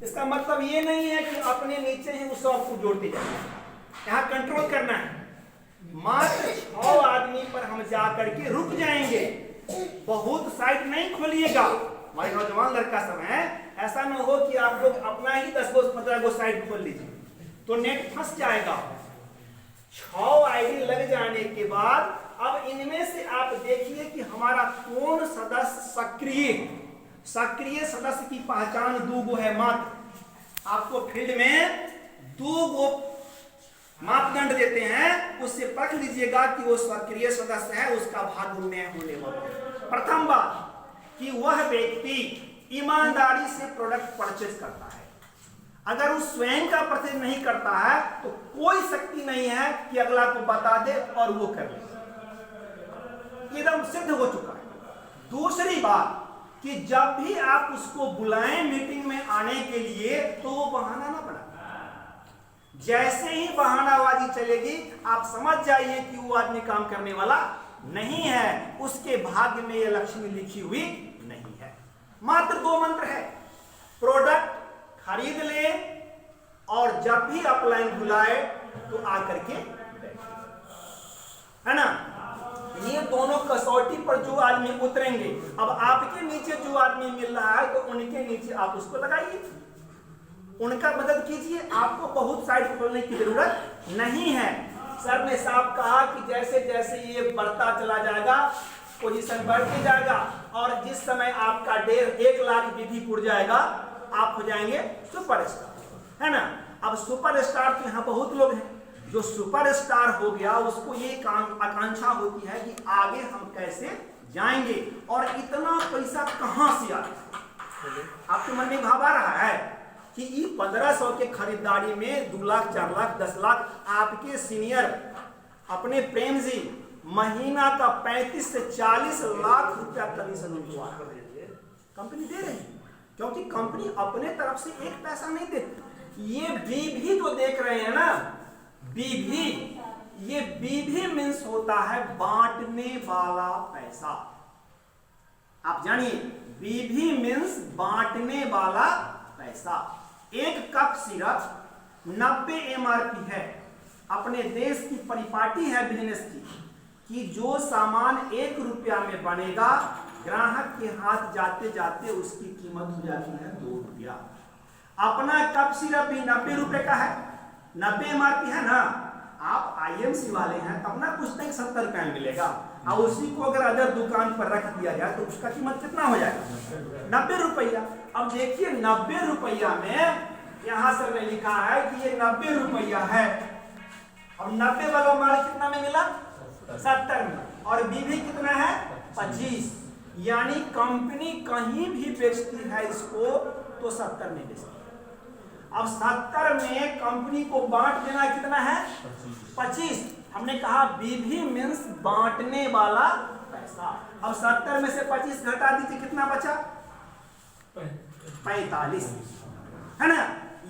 इसका मतलब ये नहीं है कि अपने नीचे ही उस सबको जोड़ते जाए, यहाँ कंट्रोल करना है। मात्र 6 आदमी पर हम जा करके रुक जाएंगे, बहुत साइट नहीं खोलिएगा। हमारे नौजवान लड़का सब है, ऐसा न हो कि आप लोग अपना ही 10 गो 15 गो साइट खोल लीजिए तो नेट फंस जाएगा। 6 आईडी लग जाने के बाद अब इनमें से आप देखिए कि हमारा कौन सदस्य सक्रिय सदस्य की पहचान 2 गो है मात्र। आपको फील्ड में 2 गो मापदंड देते हैं, उससे परख लीजिएगा कि वो सक्रिय सदस्य है, उसका भाग उन्नयन होने वाला। प्रथम बात कि वह व्यक्ति ईमानदारी से प्रोडक्ट परचेज करता है। अगर वो स्वयं का परचेज नहीं करता है तो कोई शक्ति नहीं है कि अगला को बता दे और वो कर ले, एकदम सिद्ध हो चुका है। दूसरी बात कि जब भी आप उसको बुलाएं मीटिंग में आने के लिए तो वो बहाना ना बनाए। जैसे ही बहानाबाजी चलेगी आप समझ जाइए कि वो आदमी काम करने वाला नहीं है, उसके भाग्य में ये लक्ष्मी लिखी हुई नहीं है। मात्र 2 मंत्र है, प्रोडक्ट खरीद ले और जब भी अपलाइन बुलाए तो आकर के है ना। ये दोनों कसौटी पर जो आदमी उतरेंगे, अब आपके नीचे जो आदमी मिल रहा है तो उनके नीचे आप उसको लगाइए, उनका मदद कीजिए। आपको बहुत साइट खोलने की जरूरत नहीं है। सर ने साहब कहा कि जैसे जैसे ये बढ़ता चला जाएगा, पोजीशन बढ़ते जाएगा और जिस समय आपका 1.5 लाख विधि पुर जाएगा आप हो जाएंगे सुपरस्टार, है ना। अब सुपरस्टार तो यहाँ बहुत लोग हैं, जो सुपरस्टार हो गया उसको ये आकांक्षा होती है कि आगे हम कैसे जाएंगे और इतना पैसा कहां से आएगा। आपके मन में भाव आ रहा है कि ये 1500 के खरीदारी में 2 लाख 4 लाख 10 लाख आपके सीनियर अपने प्रेम जी महीना का 35 से 40 लाख रुपया कमीशन उनको कंपनी दे रही है, क्योंकि कंपनी अपने तरफ से एक पैसा नहीं देती। ये बीभी जो देख रहे हैं ना, बीभी, ये बीभी मीन्स होता है बांटने वाला पैसा। आप जानिए बीभी मीन्स बांटने वाला पैसा। एक कप सिरप 90 MRP है, अपने देश की परिपाटी है बिजनेस की कि जो सामान 1 रुपया में बनेगा ग्राहक के हाथ जाते जाते उसकी कीमत हो जाती है 2 रुपया। अपना कप सिरप भी 90 रुपए का है, 90 MRP है ना। आप IMC वाले हैं तब ना कुछ नहीं 70 रुपए में मिलेगा, और उसी को अगर अदर दुकान पर रख दिया जाए तो उसका कीमत कितना हो जाएगा 90 रुपया। अब देखिए 90 रुपया में यहाँ सर ने लिखा है कि ये 90 रुपया है, अब 90 वाला माल कितना में मिला 70 में, और बीवी कितना है 25, यानी कंपनी कहीं भी बेचती है इसको तो 70 में बेचती है। अब 70 में कंपनी को बांट देना कितना है 25। हमने कहा बीवी मीन्स बांटने वाला पैसा। अब 70 में से 25 घटा दीजिए, कितना बचा 45, है ना।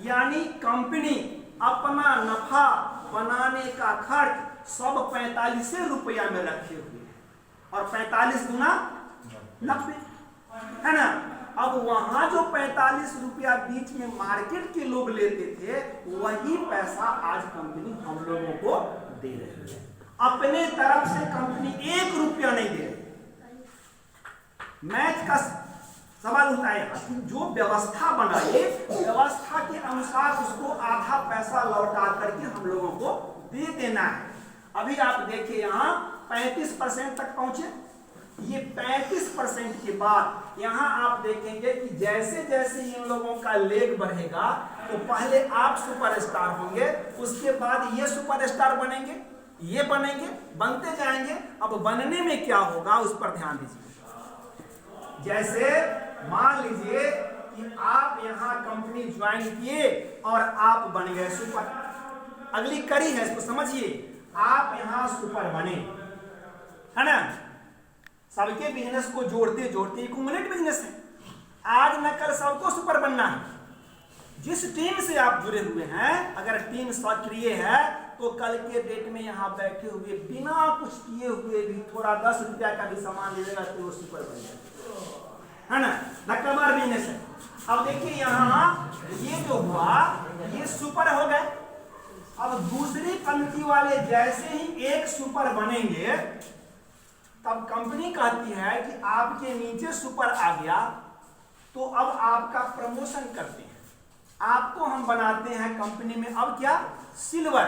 यानी कंपनी अपना नफा बनाने का खर्च सब 45 रुपया में रखे हुए है, और 45 गुना 90, है ना। अब वहां जो 45 रुपया बीच में मार्केट के लोग लेते थे वही पैसा आज कंपनी हम लोगों को दे रही है। अपने तरफ से कंपनी 1 रुपया नहीं दे रही। मैच का सवाल होता है कि जो व्यवस्था बनाए व्यवस्था के अनुसार उसको आधा पैसा लौटा करके हम लोगों को दे देना है। अभी आप देखिए यहाँ 35% तक पहुंचे, ये 35% के बाद यहाँ आप देखेंगे कि जैसे जैसे इन लोगों का लेग बढ़ेगा तो पहले आप सुपरस्टार होंगे, उसके बाद ये सुपरस्टार बनेंगे, ये बनेंगे, बनते जाएंगे। अब बनने में क्या होगा उस पर ध्यान दीजिए। जैसे मान लीजिए कि आप यहाँ कंपनी ज्वाइन किए और आप बन गए सुपर, अगली कड़ी है इसको समझिए। आप यहाँ सुपर बने, है ना। सबके बिजनेस को जोड़ते जोड़ते एक्युमुलेट बिजनेस है। आज न कल सबको सुपर बनना है। जिस टीम से आप जुड़े हुए हैं, अगर टीम सक्रिय है तो कल के डेट में यहाँ बैठे हुए बिना कुछ किए हुए भी थोड़ा 10 रुपया का भी सामान ले लेगा तो वो सुपर बन जाएगा, है ना। धक्का मार बिजनेस है। अब देखिए यहाँ ये जो हुआ ये सुपर हो गए। अब दूसरी पंक्ति वाले जैसे ही एक सुपर बनेंगे तब कंपनी कहती है कि आपके नीचे सुपर आ गया तो अब आपका प्रमोशन करते हैं, आपको हम बनाते हैं कंपनी में अब क्या, सिल्वर।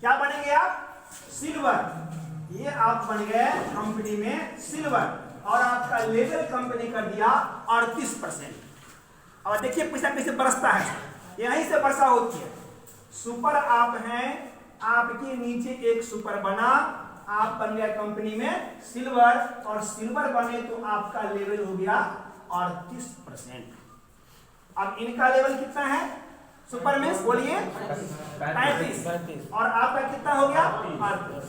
क्या बनेंगे आप, सिल्वर। ये आप बन गए कंपनी में सिल्वर और आपका लेवल कंपनी कर दिया 38%। और देखिए पैसा कैसे बरसता है, यहीं से वर्षा होती है। सुपर आप हैं, आपके नीचे एक सुपर बना, आप बन गए कंपनी में सिल्वर और सिल्वर बने तो आपका लेवल हो गया 38%। अब इनका लेवल कितना है सुपर में, बोलिए 35 और आपका कितना हो गया 38।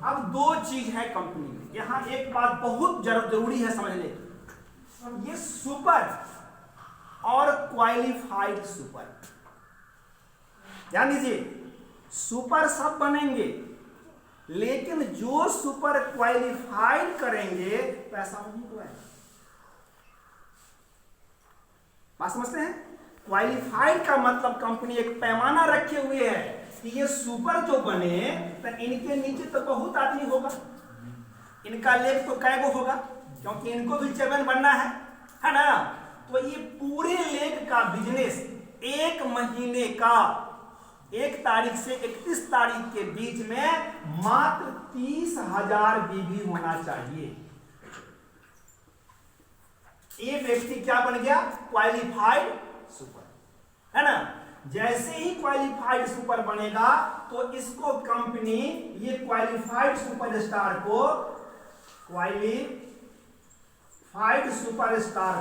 अब दो चीज है कंपनी में, यहां एक बात बहुत जरूरी है समझने की, ये सुपर और क्वालिफाइड सुपर, ध्यान दीजिए। सुपर सब बनेंगे लेकिन जो सुपर क्वालिफाइड करेंगे पैसा उन्हीं को है। बात समझते हैं? क्वालिफाइड का मतलब कंपनी एक पैमाना रखे हुए है कि ये सुपर जो बने तो इनके नीचे तो बहुत आदमी होगा, इनका लेग तो कैगो होगा क्योंकि इनको भी चेयरमैन बनना है ना। तो ये पूरे लेग का बिजनेस एक महीने का 1 तारीख से 31 तारीख के बीच में मात्र 30,000 बीबी होना चाहिए। ये व्यक्ति क्या बन गया, क्वालिफाइड सुपर, है ना। जैसे ही क्वालिफाइड सुपर बनेगा तो इसको कंपनी ये क्वालिफाइड सुपरस्टार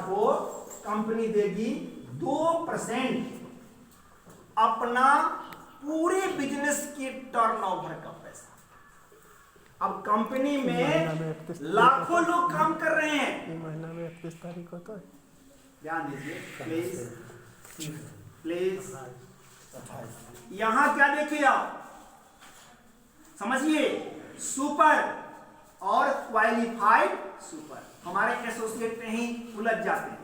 को कंपनी देगी 2% अपना पूरे बिजनेस के टर्नओवर का पैसा। अब कंपनी में लाखों लोग काम कर रहे हैं, महीना में 31 तारीख को तो ध्यान दीजिए प्लीज। यहां क्या देखिए आप, समझिए, सुपर और क्वालिफाइड सुपर, हमारे एसोसिएट में ही उलझ जाते हैं।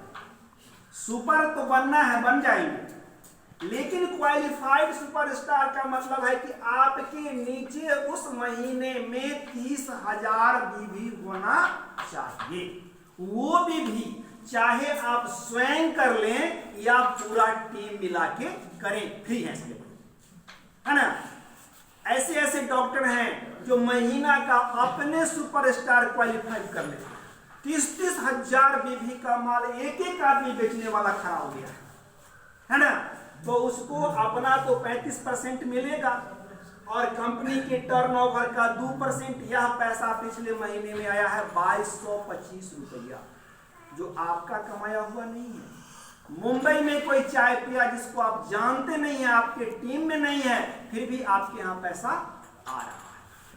सुपर तो बनना है, बन जाएंगे, लेकिन क्वालिफाइड सुपरस्टार का मतलब है कि आपके नीचे उस महीने में 30,000 बीबी होना चाहिए। वो भी चाहे आप स्वयं कर लें या पूरा टीम मिला के करें, फ्री है इसके, है ना। ऐसे ऐसे डॉक्टर हैं जो महीना का अपने सुपरस्टार क्वालिफाइड कर लेते हैं। 30,000 बीबी का माल एक एक आदमी बेचने वाला खड़ा हो गया है ना। तो उसको अपना तो 35% मिलेगा और कंपनी के टर्नओवर का 2%। यह पैसा पिछले महीने में आया है 2225 रुपया, जो आपका कमाया हुआ नहीं है। मुंबई में कोई चाय पिया जिसको आप जानते नहीं है, आपके टीम में नहीं है, फिर भी आपके यहाँ पैसा आ रहा है।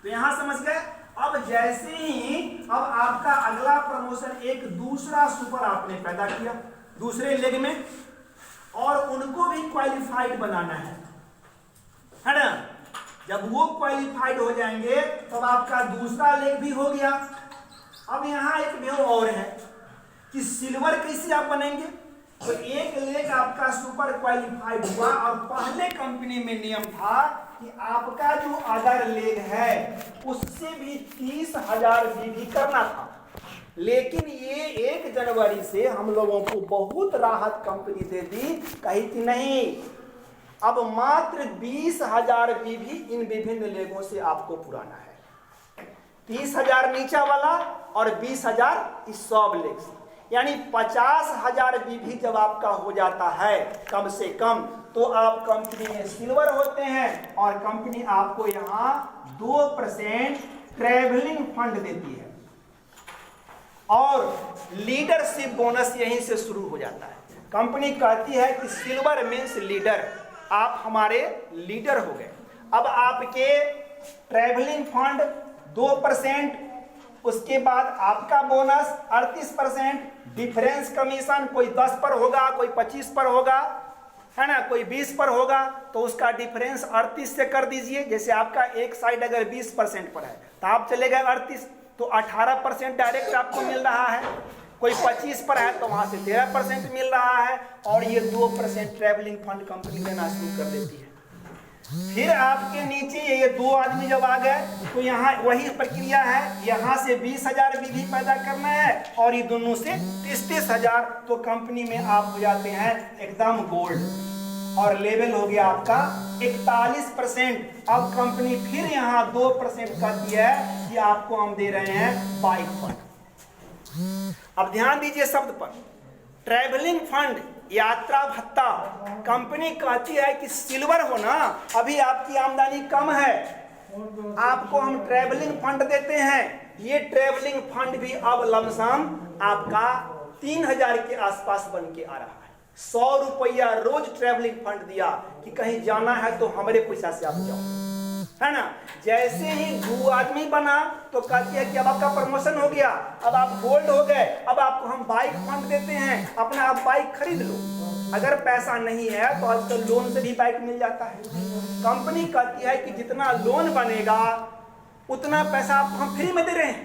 तो यहां समझ गए। अब जैसे ही अब आपका अगला प्रमोशन, एक दूसरा सुपर आपने पैदा किया दूसरे लेग में और उनको भी क्वालिफाइड बनाना है ना। जब वो क्वालिफाइड हो जाएंगे तब आपका दूसरा लेग भी हो गया। अब यहां एक व्यू और है कि सिल्वर कैसे आप बनेंगे। तो एक लेग आपका सुपर क्वालिफाइड हुआ और पहले कंपनी में नियम था कि आपका जो अदर लेग है उससे भी 30,000 बीबी करना था। लेकिन ये 1 जनवरी से हम लोगों को बहुत राहत कंपनी दे दी, कही कि नहीं, अब मात्र 20,000 बीबी इन विभिन्न लेगों से आपको पुराना है। 30,000 नीचा वाला और 20,000 इस सब लेग से, यानी 50,000 बीबी जब आपका हो जाता है कम से कम, तो आप कंपनी में सिल्वर होते हैं और कंपनी आपको यहाँ 2% ट्रैवलिंग फंड देती है और लीडरशिप बोनस यहीं से शुरू हो जाता है। कंपनी कहती है कि सिल्वर मीन्स लीडर, आप हमारे लीडर हो गए। अब आपके ट्रैवलिंग फंड 2%, उसके बाद आपका बोनस 38%, डिफरेंस कमीशन कोई 10 पर होगा, कोई 25 पर होगा, है ना, कोई 20 पर होगा, तो उसका डिफरेंस 38 से कर दीजिए। जैसे आपका एक साइड अगर 20% पर है तो आप चले गए 38, तो 18% डायरेक्ट आपको मिल रहा है। कोई 25 पर है तो वहां से 13% मिल रहा है, और ये 2% ट्रैवलिंग फंड कंपनी देना शुरू कर देती है। फिर आपके नीचे ये 2 आदमी जब आ गए तो यहाँ वही प्रक्रिया है, यहाँ से 20,000 बीवी पैदा करना है और ये दोनों से 30,000, तो कंपनी में आप हो जाते हैं एकदम गोल्ड, और लेवल हो गया आपका 41%। अब कंपनी फिर यहाँ 2% कहती है कि आपको हम दे रहे हैं बाइक फंड। अब ध्यान दीजिए शब्द पर, ट्रैवलिंग फंड, यात्रा भत्ता। कंपनी कहती है कि सिल्वर हो ना, अभी आपकी आमदनी कम है, आपको हम ट्रैवलिंग फंड देते हैं। ये ट्रैवलिंग फंड भी अब लमसम आपका 3,000 के आसपास बन के आ रहा है। 100 रुपया रोज ट्रैवलिंग फंड दिया कि कहीं जाना है तो हमारे पैसा से आप जाओ, है ना। जैसे ही 2 आदमी बना तो कहती है कि अब आपका प्रमोशन हो गया, अब आप गोल्ड हो गए, अब आपको हम बाइक फंड देते हैं, अपना आप बाइक खरीद लो। अगर पैसा नहीं है तो आजकल लोन से भी बाइक मिल जाता है। कंपनी कहती है कि जितना लोन बनेगा उतना पैसा आपको हम फ्री में दे रहे हैं,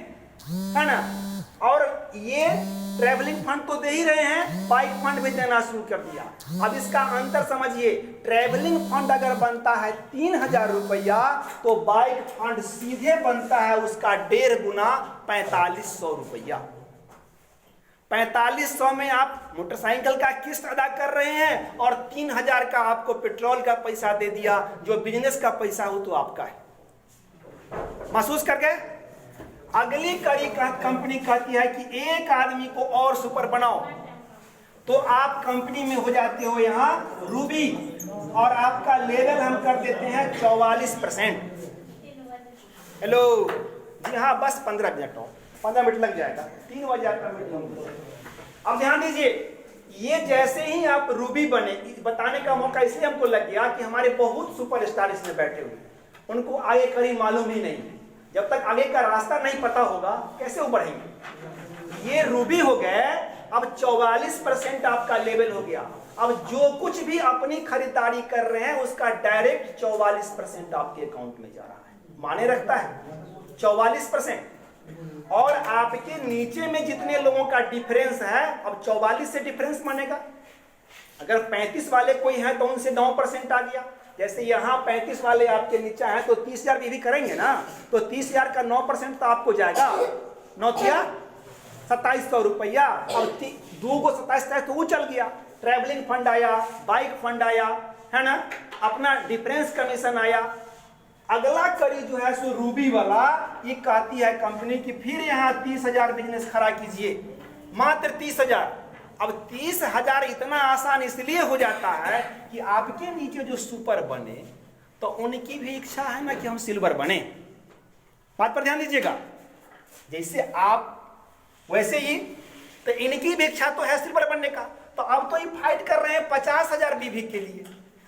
है ना। और ये ट्रैवलिंग फंड तो दे ही रहे हैं, बाइक फंड भी देना शुरू कर दिया। अब इसका अंतर समझिए, ट्रैवलिंग फंड अगर बनता है 3,000 रुपया तो बाइक फंड सीधे बनता है उसका 1.5 गुना 4,500 रुपया। 4,500 में आप मोटरसाइकिल का किस्त अदा कर रहे हैं और 3,000 का आपको पेट्रोल का पैसा दे दिया, जो बिजनेस का पैसा हो तो आपका है। महसूस कर गए। अगली कड़ी कंपनी कहती है कि एक आदमी को और सुपर बनाओ, तो आप कंपनी में हो जाते हो यहाँ रूबी, और आपका लेवल हम कर देते हैं 44%। हेलो जी हाँ, बस 15 मिनट और 15 मिनट लग जाएगा, 3 बजे का मीटिंग। अब ध्यान दीजिए, ये जैसे ही आप रूबी बने, बताने का मौका इसलिए हमको लग गया कि हमारे बहुत सुपरस्टार इसमें बैठे हुए, उनको आगे कड़ी मालूम ही नहीं। जब तक आगे का रास्ता नहीं पता होगा कैसे वो बढ़ेंगे। ये रूबी हो गए, अब 44% आपका लेवल हो गया। अब जो कुछ भी अपनी खरीदारी कर रहे हैं उसका डायरेक्ट 44% आपके अकाउंट में जा रहा है, माने रखता है 44%। और आपके नीचे में जितने लोगों का डिफरेंस है, अब 44 से डिफरेंस मानेगा। अगर 35 वाले कोई हैं तो उनसे 9% आ गया। जैसे यहाँ 35 वाले आपके नीचे हैं तो 30,000 भी करेंगे ना, तो 30,000 का 9% तो आपको जाएगा, 9 किया 2,700 रुपया, और 2 को 27 तो वो चल गया। ट्रैवलिंग फंड आया, बाइक फंड आया, है ना, अपना डिफरेंस कमीशन आया। अगला कड़ी जो है सो रूबी वाला, ये कहती है कंपनी की फिर यहाँ 30,000 बिजनेस खड़ा कीजिए, मात्र 30,000। अब 30,000 इतना आसान इसलिए हो जाता है कि आपके नीचे जो सुपर बने तो उनकी भी इच्छा है ना कि हम सिल्वर बने। बात पर ध्यान दीजिएगा, जैसे आप वैसे ही तो इनकी भी इच्छा तो है सिल्वर बनने का। तो अब तो ये फाइट कर रहे हैं 50,000 बीवी के लिए,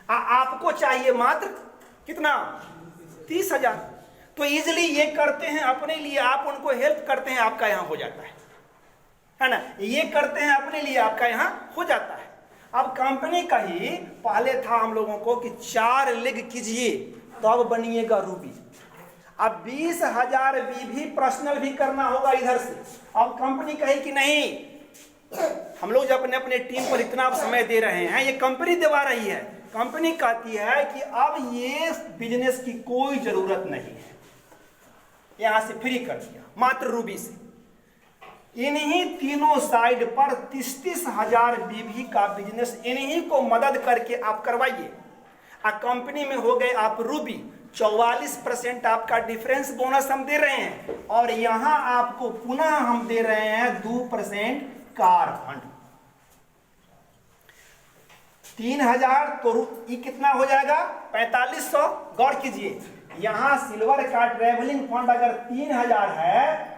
आपको चाहिए मात्र कितना, 30,000। तो इजिली ये करते हैं अपने लिए, आप उनको हेल्प करते हैं, आपका यहां हो जाता है ना। ये करते हैं अपने लिए, आपका यहां हो जाता है। अब कंपनी का ही पहले था हम लोगों को कि 4 लेग कीजिए तो अब बनिएगा रूबी। अब 20,000 भी पर्सनल भी करना होगा इधर से। अब कंपनी कही कि नहीं, हम लोग जब अपने अपने टीम पर इतना समय दे रहे हैं, ये कंपनी दिवा रही है। कंपनी कहती है कि अब ये बिजनेस की कोई जरूरत नहीं है, यहां से फ्री कर दिया मात्र रूबी से। इन्हीं तीनों साइड पर 30,000 बीवी का बिजनेस इन्हीं को मदद करके आप करवाइए। कंपनी में हो गए आप रूबी, 44% आपका डिफरेंस बोनस हम दे रहे हैं, और यहां आपको पुनः हम दे रहे हैं 2% कार फंड। 3,000 तो ये कितना हो जाएगा, 4,500। गौर कीजिए, यहां सिल्वर का ट्रेवलिंग फंड अगर 3,000 है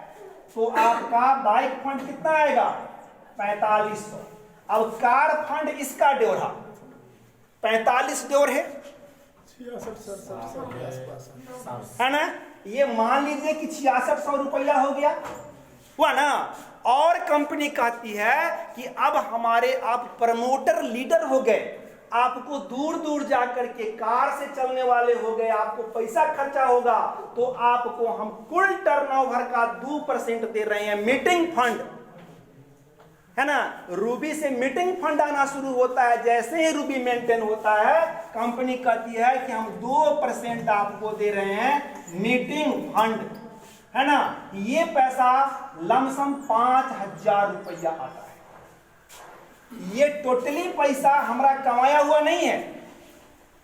तो आपका बाइक फंड कितना आएगा, 4,500। अब कार फंड इसका ड्योरा 45 ड्योर है ना। ये मान लीजिए कि 6600 रुपया हो गया, हुआ ना। और कंपनी कहती है कि अब हमारे आप प्रमोटर लीडर हो गए, आपको दूर दूर जाकर के कार से चलने वाले हो गए, आपको पैसा खर्चा होगा, तो आपको हम कुल टर्नओवर का 2% दे रहे हैं मीटिंग फंड। है ना। रूबी से मीटिंग फंड आना शुरू होता है। जैसे ही रूबी मेंटेन होता है, कंपनी कहती है कि हम 2% आपको दे रहे हैं मीटिंग फंड, है ना। ये पैसा लमसम 5000 रुपया आता है। ये टोटली पैसा हमारा कमाया हुआ नहीं है।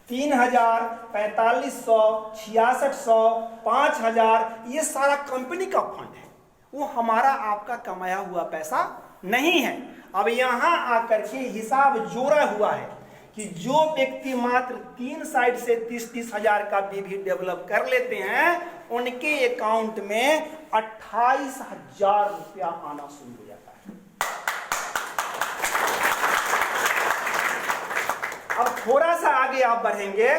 3000, 4500, 6600, 5000 ये सारा कंपनी का फंड है। वो हमारा आपका कमाया हुआ पैसा नहीं है। अब यहां आकर के हिसाब जोड़ा हुआ है कि जो व्यक्ति मात्र 3 साइड से 30-30 हजार का बीवी डेवलप कर लेते हैं, उनके अकाउंट में 28,000 रुपया आना शुरू हो जाता है। अब थोड़ा सा आगे आप बढ़ेंगे,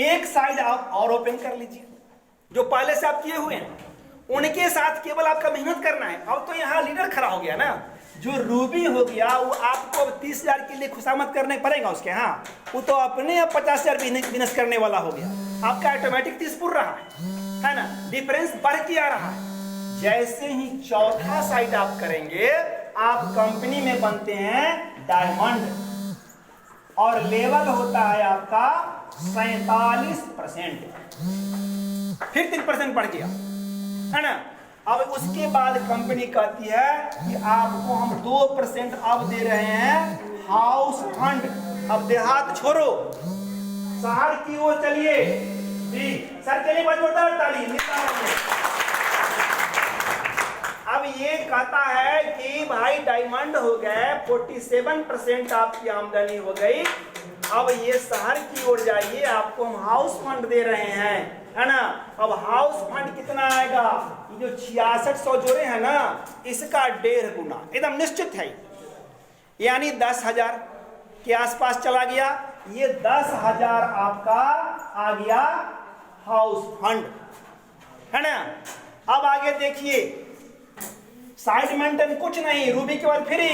एक साइड आप और ओपन कर लीजिए। जो पहले से आप किए हुए हैं उनके साथ केवल आपका मेहनत करना है। अब तो यहाँ लीडर खड़ा हो गया ना। जो रूबी हो गया वो आपको 30,000 के लिए खुशामद करने पड़ेगा उसके। हाँ, वो तो अपने 50,000 बिजनेस करने वाला हो गया। आपका ऑटोमेटिक 30 पुर रहा है ना। डिफरेंस बढ़ के आ रहा है। जैसे ही चौथा साइड आप करेंगे, आप कंपनी में बनते हैं डायमंड, और लेवल होता है आपका 47%। फिर 3% बढ़ गया, है ना। अब उसके बाद कंपनी कहती है कि आपको हम 2% अब दे रहे हैं हाउस फंड। अब देहात छोड़ो, शहर की ओर चलिए। जी सर, चलिए जोरदार ताली। अब ये कहता है कि भाई डायमंड हो गए, 47% आपकी आमदनी हो गई। अब ये शहर की ओर जाइए, आपको हम हाउस फंड दे रहे हैं, है ना। अब हाउस फंड कितना आएगा? ये जो 6600 जोड़े हैं ना, इसका 1.5 गुना एकदम निश्चित है, यानी 10,000 के आसपास चला गया। ये 10,000 आपका आ गया हाउस फंड, है ना। अब आगे देखिए, साइड मेंटेन कुछ नहीं, रूबी केवल फ्री।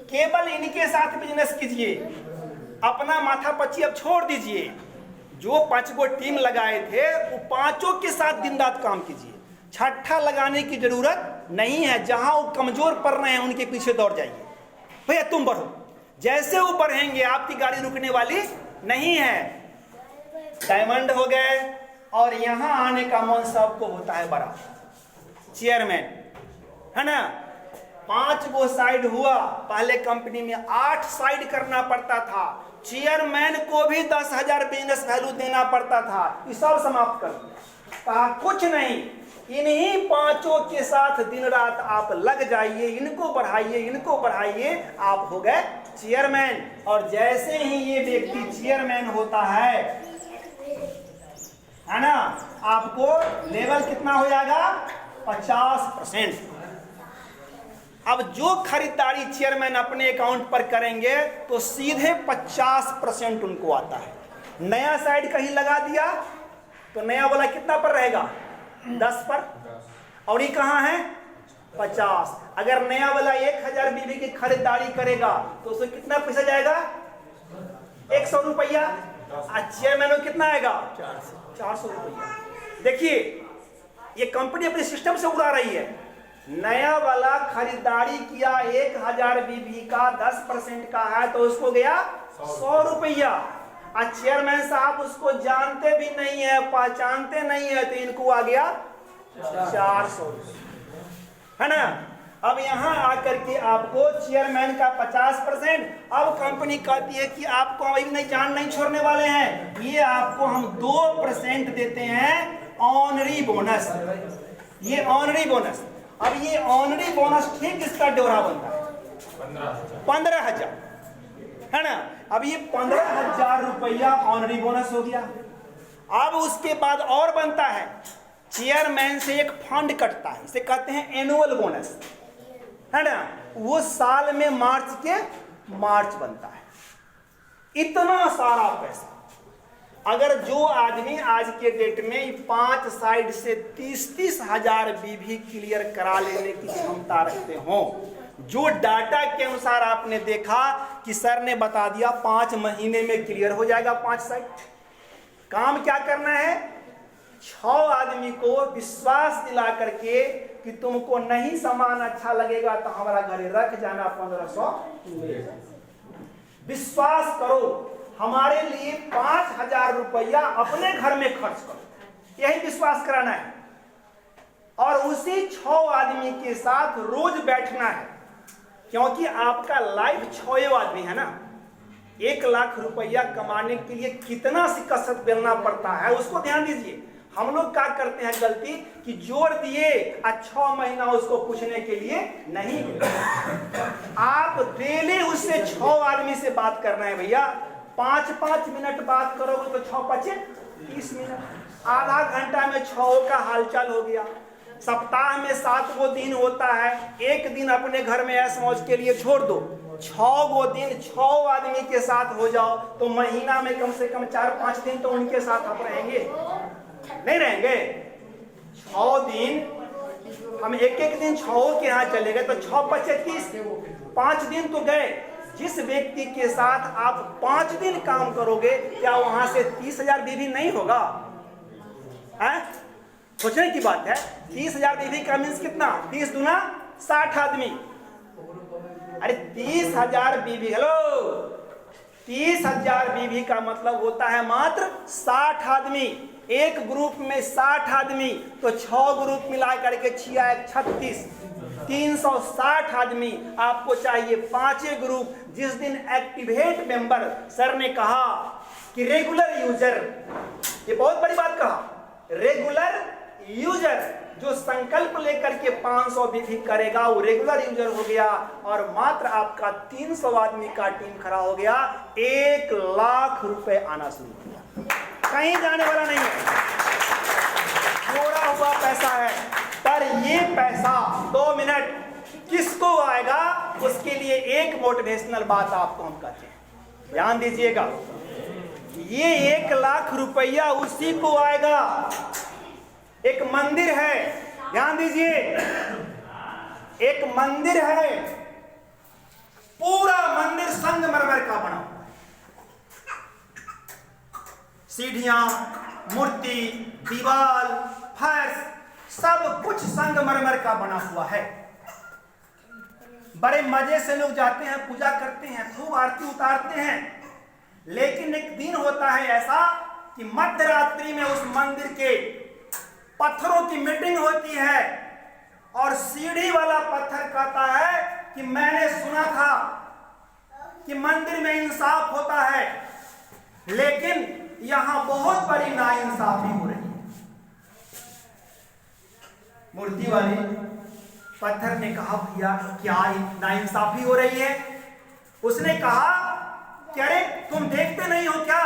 केवल इनके साथ बिजनेस कीजिए, अपना माथा पच्ची अब छोड़ दीजिए। जो 5 गो टीम लगाए थे, वो 5ों के साथ दिन रात काम कीजिए। छठा लगाने की जरूरत नहीं है। जहां वो कमजोर पड़ रहे हैं उनके पीछे दौड़ जाइए। भैया तुम बढ़ो, जैसे वो बढ़ेंगे आपकी गाड़ी रुकने वाली नहीं है। डायमंड हो गए, और यहां आने का मन सबको होता है बड़ा, चेयरमैन, है ना। 5 गो साइड हुआ। पहले कंपनी में 8 साइड करना पड़ता था। चेयरमैन को भी 10,000 बिजनेस वैल्यू देना पड़ता था। ये सब समाप्त कर दिया। कहा कुछ नहीं, इन्हीं 5 के साथ दिन रात आप लग जाइए, इनको बढ़ाइए, इनको बढ़ाइए, आप हो गए चेयरमैन। और जैसे ही ये व्यक्ति चेयरमैन होता है ना, आपको लेवल कितना हो जाएगा? 50%। अब जो खरीदारी चेयरमैन अपने अकाउंट पर करेंगे तो सीधे 50% उनको आता है। नया साइड कहीं लगा दिया तो नया वाला कितना पर रहेगा? 10 पर। और ये कहाँ है? 50। अगर नया वाला 1000 बीबी की खरीदारी करेगा तो उसमें कितना पैसा जाएगा? 100 रुपया। चेयरमैन को कितना आएगा? 400 रुपया। देखिए, ये कंपनी अपने सिस्टम से उड़ा रही है। नया वाला खरीदारी किया 1000 बीबी का, 10% का है तो उसको गया 100 रुपया। और चेयरमैन साहब उसको जानते भी नहीं है, पहचानते नहीं है, तो इनको आ गया 400, है ना। अब यहां आकर के आपको चेयरमैन का 50%। अब कंपनी कहती है कि आपको अभी नहीं जान नहीं छोड़ने वाले हैं, ये आपको हम 2% देते हैं ऑनरी बोनस। ये ऑनरी बोनस। अब ये ऑनरी बोनस ठीक इसका डोरा बनता है 15,000, है ना। अब ये 15,000 रुपया ऑनरी बोनस हो गया। अब उसके बाद और बनता है, चेयरमैन से एक फंड कटता है, इसे कहते हैं एनुअल बोनस, है ना। वो साल में मार्च बनता है। इतना सारा पैसा अगर जो आदमी आज के डेट में 5 साइड से 30-30 हजार बीवी क्लियर करा लेने की क्षमता रखते हो, जो डाटा के अनुसार आपने देखा कि सर ने बता दिया 5 महीने में क्लियर हो जाएगा 5 साइड। काम क्या करना है? 6 आदमी को विश्वास दिला करके कि तुमको नहीं सामान अच्छा लगेगा तो हमारा घरे रख जाना 1500 ले जाना। विश्वास करो, हमारे लिए 5000 रुपया अपने घर में खर्च करो, यही विश्वास कराना है। और उसी 6 आदमी के साथ रोज बैठना है, क्योंकि आपका लाइफ 6 आदमी है ना। 1 लाख रुपया कमाने के लिए कितना सी कसरत बेलना पड़ता है, उसको ध्यान दीजिए। हम लोग क्या करते हैं गलती कि जोड़ दिए और 6 महीना उसको पूछने के लिए नहीं मिला। आप डेली उससे 6 आदमी से बात करना है भैया। 5-5 मिनट बात करोगे तो 6-5 30 मिनट, आधा घंटा में 6 का हालचाल हो गया। सप्ताह में 7 गो दिन होता है, एक दिन अपने घर में ऐश मौज के लिए छोड़ दो। 6 गो दिन 6 आदमी के साथ हो जाओ तो महीना में कम से कम 4-5 दिन तो उनके साथ आप रहेंगे, नहीं रहेंगे? 6 दिन हम एक दिन 6 के यहाँ चले गए तो 6-5 30, 5 दिन तो गए। जिस व्यक्ति के साथ आप 5 दिन काम करोगे, क्या वहां से 30,000 बीवी नहीं होगा? सोचने की बात है। 30,000 बीवी का मीन्स कितना? 30 दूना 60 आदमी। अरे 30,000 बीवी, हेलो, 30,000 बीवी का मतलब होता है मात्र 60 आदमी। एक ग्रुप में 60 आदमी तो 6 ग्रुप मिला करके 6 36, 360 आदमी आपको चाहिए। 5 ग्रुप। जिस दिन एक्टिवेट मेंबर, सर ने कहा कि रेगुलर यूजर, ये बहुत बड़ी बात कहा, रेगुलर यूजर जो संकल्प लेकर के 500 विधि करेगा वो रेगुलर यूजर हो गया। और मात्र आपका 300 आदमी का टीम खड़ा हो गया, 1 लाख रुपए आना शुरू हो गया। कहीं जाने वाला नहीं है, जोड़ा हुआ पैसा है। पर ये पैसा 2 मिनट किसको आएगा, उसके लिए एक मोटिवेशनल बात आपको हम कहते हैं, ध्यान दीजिएगा। ये 1 लाख रुपया उसी को आएगा। एक मंदिर है, ध्यान दीजिए, एक मंदिर है, पूरा मंदिर संगमरमर का बना हुआ है। सीढ़ियां, मूर्ति, दीवार, फर्श, सब कुछ संगमरमर का बना हुआ है। बड़े मजे से लोग जाते हैं, पूजा करते हैं, खूब आरती उतारते हैं। लेकिन एक दिन होता है ऐसा कि मध्य रात्रि में उस मंदिर के पत्थरों की मीटिंग होती है और सीढ़ी वाला पत्थर कहता है कि मैंने सुना था कि मंदिर में इंसाफ होता है, लेकिन यहां बहुत बड़ी नाइंसाफी हो रही है। मूर्ति वाले पत्थर ने कहा, भैया क्या नाइंसाफी हो रही है? उसने कहा कि अरे तुम देखते नहीं हो क्या,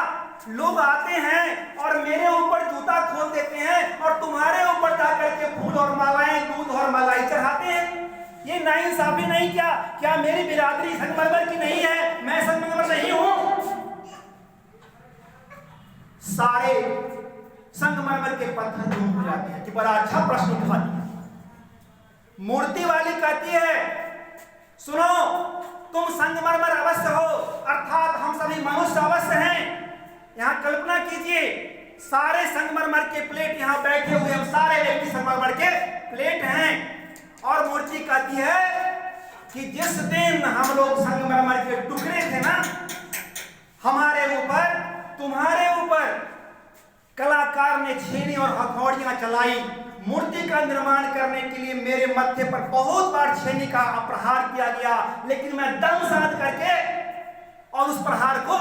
लोग आते हैं और मेरे ऊपर जूता खोल देते हैं और तुम्हारे ऊपर जाकर के फूल और मालाएं, दूध और मलाई चढ़ाते हैं। ये नाइंसाफी नहीं क्या? क्या मेरी बिरादरी संगमरमर की नहीं है? मैं संगमरमर नहीं हूं? सारे संगमरमर के पत्थर धूम हो जाते हैं कि बड़ा अच्छा प्रश्न उठा दिया। मूर्ति वाली कहती है, सुनो, तुम संगमरमर अवश्य हो, अर्थात हम सभी मनुष्य अवश्य हैं। यहां कल्पना कीजिए, सारे संगमरमर के प्लेट यहां बैठे हुए, हम सारे व्यक्ति संगमरमर के प्लेट हैं। और मूर्ति कहती है कि जिस दिन हम लोग संगमरमर के टुकड़े थे ना, हमारे ऊपर, तुम्हारे ऊपर कलाकार ने छेनी और हथौड़ियां चलाई। मूर्ति का निर्माण करने के लिए मेरे मत्थे पर बहुत बार छेनी का प्रहार किया गया, लेकिन मैं दम साध करके और उस प्रहार को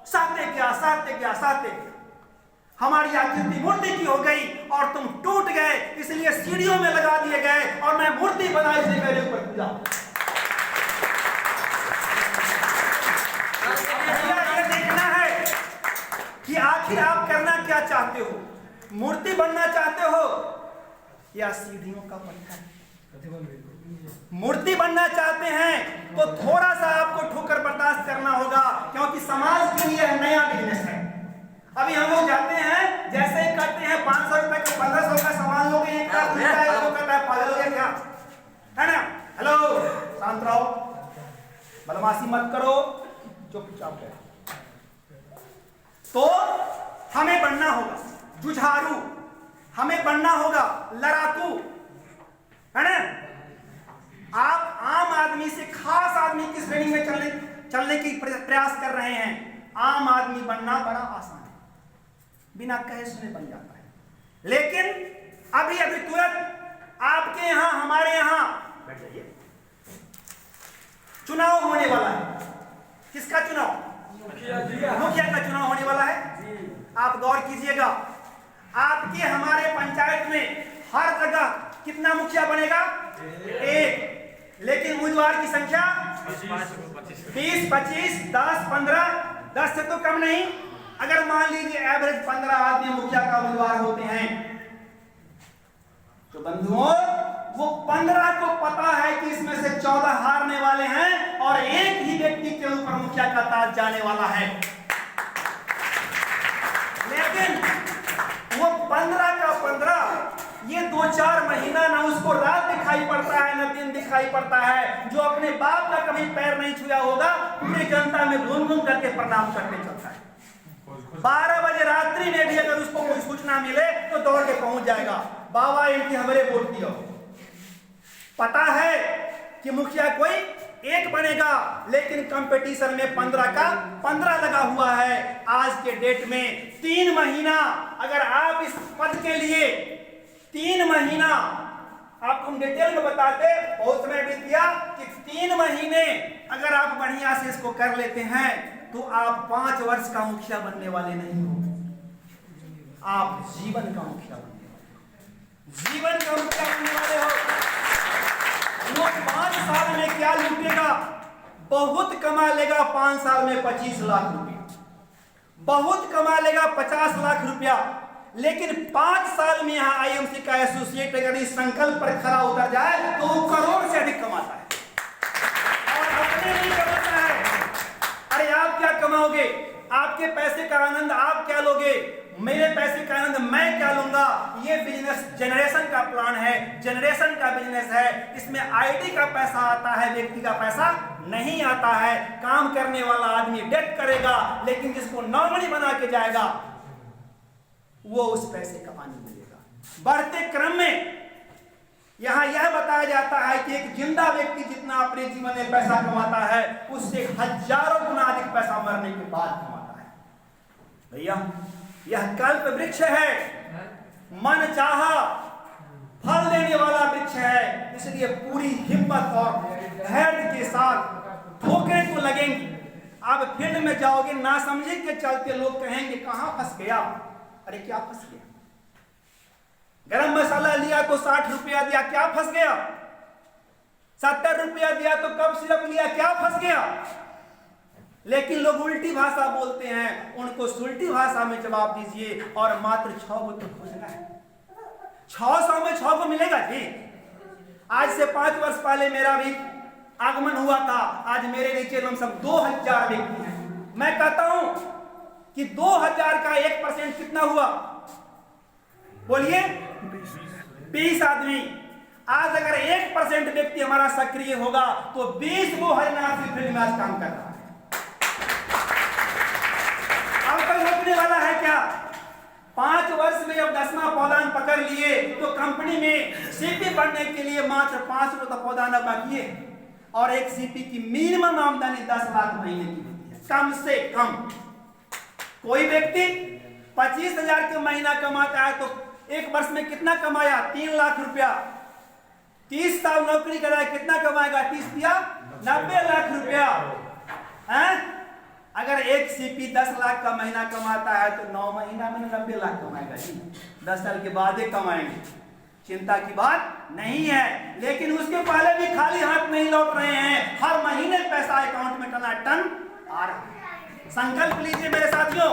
सहते गया। हमारी आकृति मूर्ति की हो गई और तुम टूट गए, इसलिए सीढ़ियों में लगा दिए गए और मैं मूर्ति बना, इसलिए मेरे ऊपर पूजा। ये देखना है कि आखिर आप करना क्या चाहते हो, मूर्ति बनना चाहते हो या सीढ़ियों का पत्थर? मूर्ति बनना चाहते हैं तो थोड़ा सा आपको ठोकर बर्दाश्त करना होगा, क्योंकि समाज के लिए नया बिजनेस है। अभी हम लोग जाते हैं, जैसे ही करते हैं 500 रुपए का 1500 का सामान लोग एक लाख मिलता है, तो कहता है पागल हो गया क्या, है ना? हेलो, शांत रहो, बदमाशी मत करो, चुपचाप रहो। तो हमें बनना होगा जुझारू, हमें बनना होगा लड़ाकू। है ना? आप आम आदमी से खास आदमी की श्रेणी में चलने की प्रयास कर रहे हैं। आम आदमी बनना बड़ा आसान है, बिना कहे सुने बन जाता है। लेकिन अभी अभी तुरंत आपके यहां हमारे यहां बैठ जाइए, चुनाव होने वाला है। किसका चुनाव? मुखिया का चुनाव होने वाला है। आप गौर कीजिएगा, आपके हमारे पंचायत में हर जगह कितना मुखिया बनेगा? एक। लेकिन उम्मीदवार की संख्या 20, 25, 10, 15, 10 से तो कम नहीं। अगर मान लीजिए एवरेज 15 आदमी मुखिया का उम्मीदवार होते हैं, तो बंधुओं वो 15 को पता है कि इसमें से 14 हारने वाले हैं और एक ही व्यक्ति के ऊपर मुखिया का ताज जाने वाला है। लेकिन वो 15 का 15 ये 2-4 महीना ना उसको रात दिखाई पड़ता है ना दिन दिखाई पड़ता है। जो अपने बाप का कभी पैर नहीं छुआ होगा, पूरी जनता में घूम घूम करके प्रणाम करने चलता है। 12 बजे रात्रि में भी अगर उसको कोई सूचना मिले तो दौड़ के पहुंच जाएगा, बाबा इनकी हमरे वोट दियो। पता है कि मुखिया कोई एक बनेगा, लेकिन कंपटीशन में 15 का 15 लगा हुआ है। आज के डेट में 3 महीना अगर आप इस पद के लिए 3 महीना, आपको हम डिटेल में बताते, बहुत समय बीत गया कि 3 महीने अगर आप बढ़िया से इसको कर लेते हैं तो आप 5 वर्ष का मुखिया बनने वाले नहीं हो, आप जीवन का मुखिया बनने वाले हो। जीवन का मुखिया बनने वाले हो। वो 5 साल में क्या लूटेगा? बहुत कमा लेगा 5 साल में 25 लाख रुपया, बहुत कमा लेगा 50 लाख रुपया। लेकिन 5 साल में यहाँ आईएमसी का एसोसिएट अगर इस संकल्प पर खरा उतर जाए तो वो करोड़ से अधिक कमाता है और अपने नहीं कमाता है। अरे आप क्या कमाओगे? आपके पैसे का आनंद आप क्या लोगे? मेरे पैसे का आनंद मैं क्या लूंगा? ये बिजनेस जनरेशन का प्लान है, जनरेशन का बिजनेस है। इसमें आईडी का पैसा आता है, व्यक्ति का पैसा नहीं आता है। काम करने वाला आदमी डेथ करेगा, लेकिन जिसको नॉमिनी बना के जाएगा वो उस पैसे का पानी मिलेगा। बढ़ते क्रम में यहां यह बताया जाता है कि एक जिंदा व्यक्ति जितना अपने जीवन में पैसा कमाता है, उससे हजारों गुना अधिक पैसा मरने के बाद कमाता है। भैया यह कल्प वृक्ष है, मन चाहा फल देने वाला वृक्ष है। इसलिए पूरी हिम्मत और धैर्य के साथ ठोकरें तो लगेंगी। आप फील्ड में जाओगे, ना समझे के चलते लोग कहेंगे कहां फंस गया। अरे क्या फंस गया? गरम मसाला लिया तो 60 रुपया दिया, क्या फंस गया? 70 रुपया दिया तो कप सिरप लिया, क्या फंस गया? लेकिन लोग उल्टी भाषा बोलते हैं, उनको सुल्टी भाषा में जवाब दीजिए और मात्र 6 बोतल खोजना है। 600 में 6 को मिलेगा जी। आज से 5 वर्ष पहले मेरा भी आगमन हुआ था। आज मेरे नीचे हम सब 2000 व्यक्ति हैं। मैं कहता हूं कि 2000 का 1% कितना हुआ? बोलिए 20 आदमी। आज अगर 1% व्यक्ति हमारा सक्रिय होगा तो 20 वो हरिनाथ फील्ड में आज काम कर रहा है। अब कोई रोकने वाला है क्या? 5 वर्ष में जब 10वां पौधान पकड़ लिए तो कंपनी में सीपी बढ़ने के लिए मात्र 5 रुपये का पौधान बाकी है और एक सीपी की मिनिमम आमदनी 10 लाख महीने की होती है, कम से कम। कोई व्यक्ति 25,000 के महीना कमाता है तो एक वर्ष में कितना कमाया? 3 लाख रुपया। 30 साल नौकरी कराए कितना कमाएगा? 30 या 90 लाख रुपया। अगर एक सीपी 10 लाख का महीना कमाता है तो 9 महीना में 90 लाख कमाएगा जी। 10 साल के बाद ही कमाएंगे, चिंता की बात नहीं है। लेकिन उसके पहले भी खाली हाथ नहीं लौट रहे हैं। हर महीने पैसा अकाउंट में टनाटन आ रहा है। संकल्प लीजिए मेरे साथियों,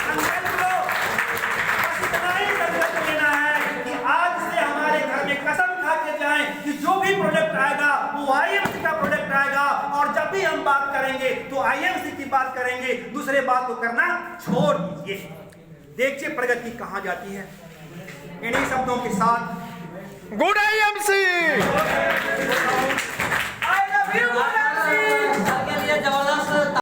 संकल्प लो। बस इतना ही संकल्प लेना है कि आज से हमारे घर में कसम खा के जाएं कि जो भी प्रोडक्ट आएगा वो आईएमसी का प्रोडक्ट आएगा और जब भी हम बात करेंगे तो आईएमसी की बात करेंगे, दूसरे बात को करना छोड़ दीजिए। देखिए प्रगति कहां जाती है। इन्हीं शब्दों के साथ good IMC. I love you.